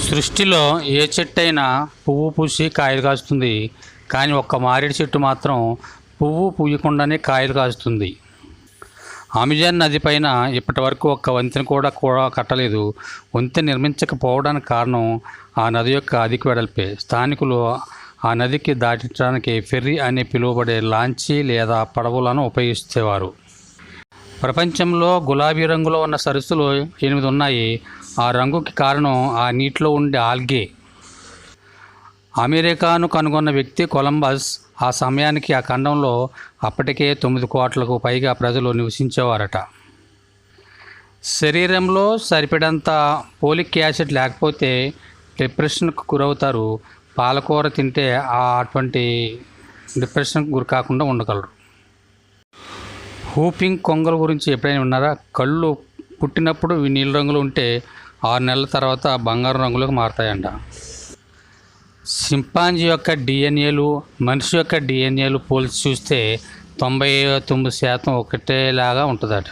సృష్టిలో ఏ చెట్టు అయినా పువ్వు పూసి కాయలు కాస్తుంది, కానీ ఒక్క మారేడు చెట్టు మాత్రం పువ్వు పూయకుండానే కాయలు కాస్తుంది. అమెజాన్ నది పైన ఇప్పటి వరకు ఒక్క వంతెన కూడా కట్టలేదు. వంతెన నిర్మించకపోవడానికి కారణం ఆ నది యొక్క అధిక వెడల్పే. స్థానికులు ఆ నదికి దాటించడానికి ఫెర్రీ అని పిలువబడే లాంచీ లేదా పడవలను ఉపయోగించేవారు. ప్రపంచంలో గులాబీ రంగులో ఉన్న సరస్సులు 8 ఉన్నాయి. ఆ రంగుకి కారణం ఆ నీటిలో ఉండే ఆల్గే. అమెరికాను కనుగొన్న వ్యక్తి కొలంబస్. ఆ సమయానికి ఆ ఖండంలో అప్పటికే 9 కోట్లకు పైగా ప్రజలు నివసించేవారట. శరీరంలో సరిపడంత పోలిక్ యాసిడ్ లేకపోతే డిప్రెషన్కు గురవుతారు. పాలకూర తింటే అటువంటి డిప్రెషన్కు గురి కాకుండా ఉండగలరు. హూపింగ్ కొంగల గురించి ఎప్పుడైనా విన్నారా? కళ్ళు పుట్టినప్పుడు ఇవి నీలి రంగులో ఉంటే 6 నెలల తర్వాత బంగారు రంగులోకి మారతాయంట. సింపాంజీ యొక్క డిఎన్ఏలు మనిషి యొక్క డిఎన్ఏలు పోల్చి చూస్తే 99% ఒకటేలాగా ఉంటుందట.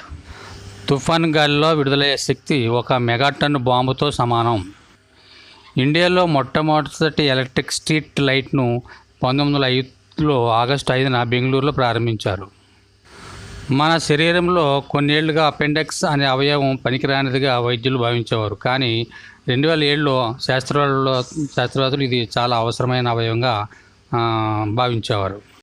తుఫాన్ గాలిలో విడుదలయ్యే శక్తి 1 మెగాటన్ బాంబుతో సమానం. ఇండియాలో మొట్టమొదటి ఎలక్ట్రిక్ స్ట్రీట్ లైట్ను 1905లో ఆగస్టు 5న బెంగళూరులో ప్రారంభించారు. మన శరీరంలో కొన్నేళ్లుగా అపెండిక్స్ అనే అవయవం పనికిరానిదిగా వైద్యులు భావించేవారు. కానీ 2007లో శాస్త్రవేత్తలు ఇది చాలా అవసరమైన అవయవంగా భావించేవారు.